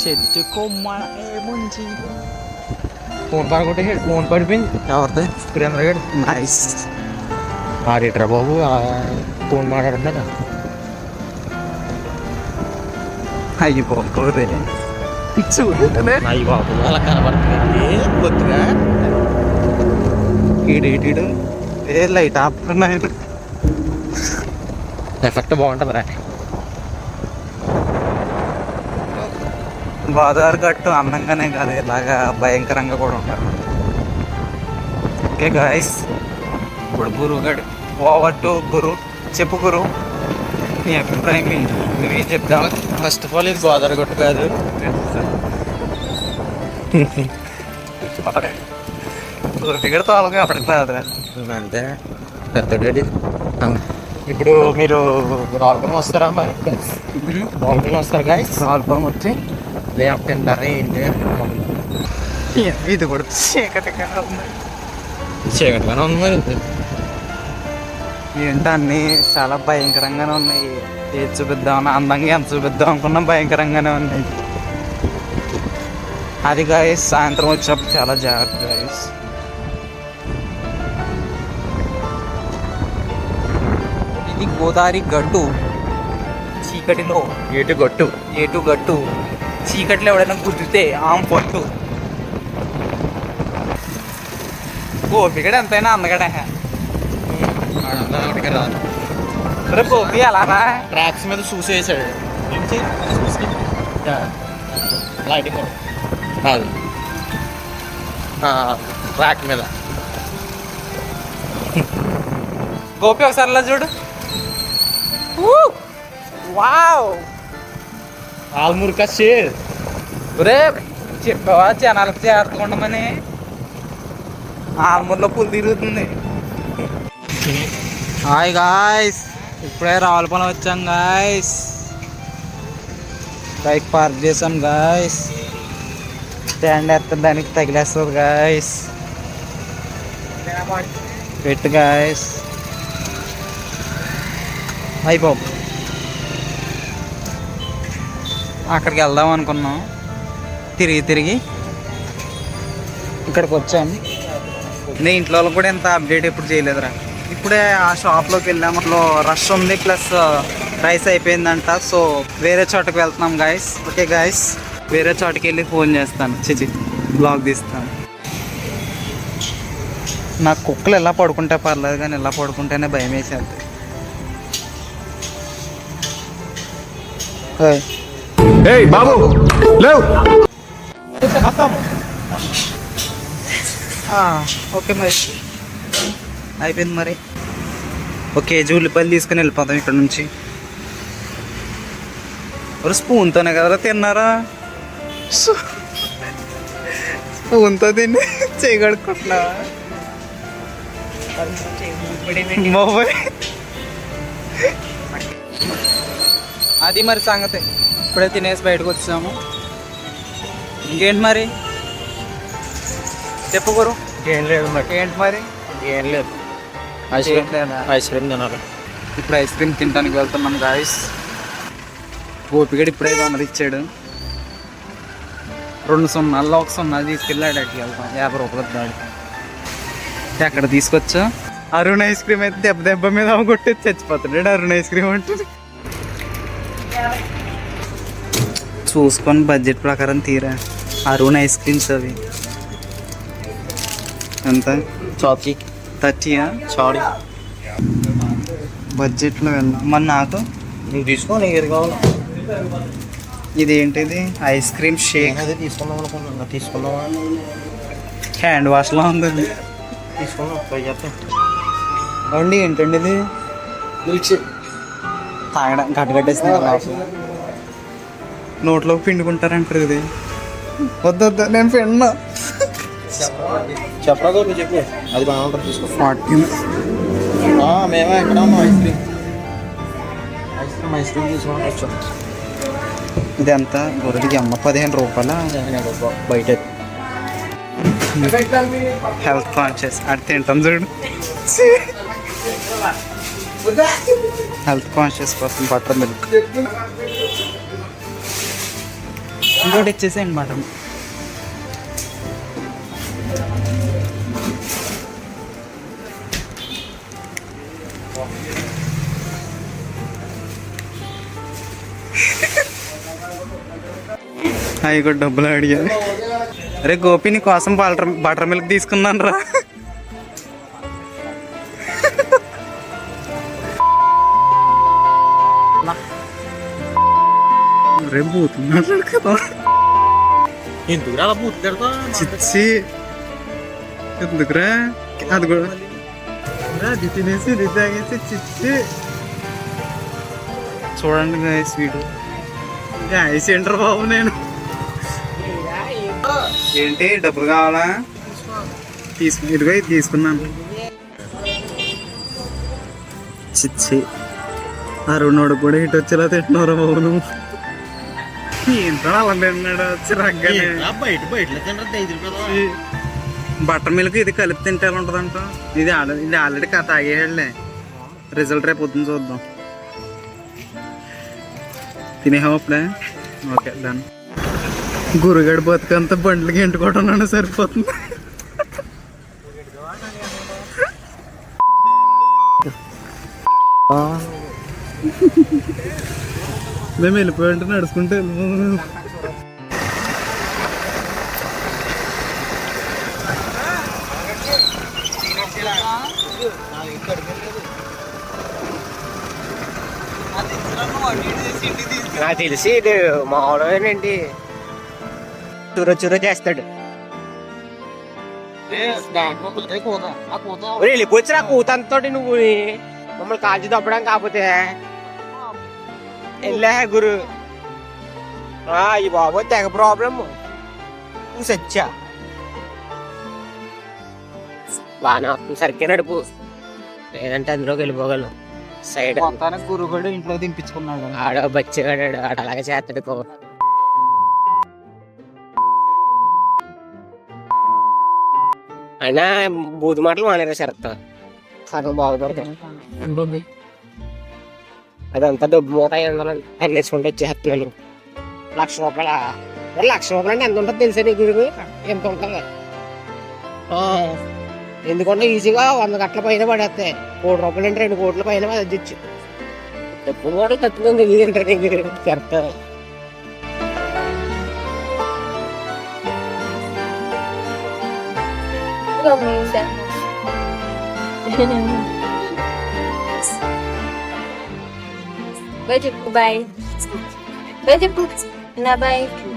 చెట్టు కొమ్మ ఏముంచి ఫోన్ పడుకుంటే ఫోన్ పడిపోయింది. ఎవరిది? సురేంద్ర గారు నైస్. ఆడిట్రా బాబు ఫోన్ మాట్లాడుతున్నా. అయ్యి పోతే చూడటమే అయ్యి బాబు అలా కనబడుతుంది కొద్దిగా. ఈడేటీడు ఏ లైట్ ఆపుతున్నాయి. ఎఫెక్ట్ బాగుంటుందిరా. గోదావరి గట్టు అందంగానే కాదు, ఇలాగా భయంకరంగా కూడా ఉంటారు. ఓకే గాయస్, ఇప్పుడు గురువు గడు ఓవర్ టు గురు. చెప్పు గురు, నీ అభిప్రాయం ఏంటి? నువ్వేం చెప్తావు? ఫస్ట్ ఆఫ్ ఆల్ ఇది గోదావరి గట్టు కాదు. టికెట్ తోలగా అప్పటికి రాదురా. అంతే పెద్ద. ఇప్పుడు మీరు రాల్పురం వస్తారా? మరి రాల్పురం వస్తారు గాయస్. రాల్పురం వచ్చి లేకపోతే తింటారా ఏంటి? ఇది కూడా చీకటిగా ఉంది. చీకటిగానే ఉంది మరి. ఏంటో అన్నీ చాలా భయంకరంగానే ఉన్నాయి. ఏది చూపిద్దామన్నా అందంగా ఎంత చూపిద్దాం అనుకున్నా భయంకరంగానే ఉన్నాయి. అది గాయస్ సాయంత్రం వచ్చినప్పుడు చాలా జాగ్రత్త గాయస్. ఇది గోదావరి గట్టు చీకటిలో. ఏటు గట్టు ఏటు గట్టు చీకటిలో ఎవడైనా గుద్దితే ఆమె పట్టు. గోపిగడ ఎంతైనా అందగడ. రాదు. రే గోపి అలారా ట్రాక్స్ మీద చూసేసాడు. లైటింగ్ కాదు ట్రాక్ మీద. గోపి ఒకసారిలా చూడు. వావ్, ఆల్మూర్ కా షేర్. రే చెప్పావా జనాలకు జాగ్రత్తగా ఉండమని? ఆల్మూర్లో పుల్ తిరుగుతుంది. హాయ్ గాయ్స్, ఇప్పుడే రావులపాలెం వచ్చాం గాయ్స్. బైక్ పార్క్ చేసాం గాయ్స్. స్టాండ్ ఎత్తుంది, దానికి తగిలేస్తుంది గాయ్స్. పెట్టు గాయ్స్. అయిపోయి అక్కడికి వెళ్దాం అనుకున్నాం, తిరిగి ఇక్కడికి వచ్చాను. నేను ఇంట్లో కూడా ఇంత అప్డేట్ ఎప్పుడు చేయలేదురా. ఇప్పుడే ఆ షాప్లోకి వెళ్ళాము. అందులో రష్ ఉంది, ప్లస్ రైస్ అయిపోయిందంట. సో వేరే చోటకి వెళ్తున్నాం గాయస్. ఓకే గాయస్, వేరే చోటకి వెళ్ళి ఫోన్ చేస్తాను, బ్లాగ్ తీస్తాను. నాకు కుక్కలు ఎలా పడుకుంటే పర్లేదు, కానీ ఎలా పడుకుంటేనే భయం వేసేది. బాబు లేవు. ఓకే మరి అయిపోయింది మరి. ఓకే, జూలిపల్లి తీసుకుని వెళ్ళిపోతాం ఇక్కడ నుంచి. ఒక స్పూన్తోనే కదరా తిన్నారా? స్పూన్తో తిని చేయగడుకుంటున్నా. అది మరి సంగతి. ఇప్పుడే తినేసి బయటకు వచ్చాము. ఇంకేంటి మరి చెప్పు గురు. ఏం లేదు మరి. ఏంటి మరి? ఏం లేదు. ఐస్ క్రీమ్ తినాలి. ఇప్పుడు ఐస్ క్రీమ్ తినడానికి వెళ్తున్నాం గాయస్. గోపిగడు ఇప్పుడే వందలు ఇచ్చాడు. 2 సున్నాల్లో 1 సున్నా తీసుకెళ్ళాడు. అక్కడికి వెళ్తాం, 50 రూపాయలు దాడి. ఎక్కడ తీసుకొచ్చా? అరుణ్ ఐస్ క్రీమ్ అయితే దెబ్బ మీద కొట్టి చచ్చిపోతున్నాడు. అరుణ్ ఐస్ క్రీమ్ అంటే చూసుకొని బడ్జెట్ ప్రకారం తీరా. అరుణ్ ఐస్ క్రీమ్స్ అవి ఎంత? 30 సారీ బడ్జెట్లో వెళ్దాం. మరి నాకు నువ్వు తీసుకో, నీకు ఏది కావాలి. ఇదేంటిది? Ice cream shake. అదే తీసుకుందాం అనుకున్నా. తీసుకుందామా? హ్యాండ్ వాష్లో ఉంది. తీసుకుందాం, ట్రై చేస్తాం. అండి ఏంటండి ఇది? మిల్క్ షేక్ తాగడం గడ్డగట్టేసింది. నోట్లోకి పిండుకుంటారంటారు ఇది. వద్దు, నేను పిండా. చెప్పరా గోపి, చెప్పు. అది బాగా ఉంటుంది, తీసుకో. 40. మేమే ఎక్కడ ఉన్నాం. ఐస్ క్రీమ్ తీసుకుని వచ్చాం. ఇది ఎంత గొర్రెకి? అమ్మ 15 రూపాయల బయట. హెల్త్ కాన్షియస్ అది తింటాం చూడు. హెల్త్ కాన్షియస్ కోసం బటర్ మిల్క్. ఇంకోటి ఇచ్చేసేయండి మటన్. అవి కూడా డబ్బులు అడిగారు. అరే గోపి నీ కోసం బటర్ మిల్క్ తీసుకున్నాను రా. రేపు పోతున్నాడు కదా. ఎందుకు అలా పూర్తి చిచ్చి ఎందుకురా, అది కూడా అది తినేసి ఇది తాగేసి చిచ్చి. చూడండి గైస్ వీడు ఐస్ సెంటర్ బాబు. నేను ఏంటి డబ్బులు కావాలా? ఇదిగో ఇది తీసుకున్నాను. చిచ్చి ఆ రెండోడు కూడా ఇటు వచ్చేలా తింటున్నారా బాబు నువ్వు? ఏంటో అలా తిన్నాడు వచ్చి రగ్గానే. బటర్ మిల్క్ ఇది కలిపి తింటే ఎలా ఉంటుందంట? ఇది ఆల్రెడీ తాగేయాడులే. రిజల్ట్ రేపు పొద్దున్న చూద్దాం. తినేహా అప్పుడే? Okay done. గురుగడి బతుకంతా బండ్లకి ఎంటుకోవడం సరిపోతుంది. మేము వెళ్ళిపోయింటే నడుచుకుంటే వెళ్ళిపోతున్నాం. నాకు తెలిసి ఇది మామూలుగానండి, చుర చేస్తాడు. వెళ్ళిపోవచ్చు నా కూతంతో నువ్వు మమ్మల్ని కాల్చి తప్పడం కాకపోతే వెళ్ళా గురు. ఈ బాబు తెగ ప్రాబ్లం. నువ్వు సచ్చా బాగా సరిగ్గా నడుపు, లేదంటే అందులోకి వెళ్ళిపోగలను. సైడ్ గురుగడు ఇంట్లో దింపించుకున్నాడు. ఆడ బచ్చగాడు ఆడ అలాగే చేస్తాడు. అయినా బూతు మాటలు మానేరా సరత్తా సగం బాగుంది. అదంతా డబ్బు మూత అన్నేసుకుంటే వచ్చేస్తున్నాను. ₹1,00,000 ₹1,00,000 అంటే ఎంత ఉంటుంది తెలుసా నీకు? ఎంత ఉంటుంది? ఎందుకంటే ఈజీగా 100 గంటల పైన పడేస్తాయి. ₹1,00,000 అంటే ₹2 కోట్ల పైన అదిచ్చు. డబ్బు మూట తట్టుకుంది ఏంటంటే నీకు చెప్తా. Bye. Bye. Bye.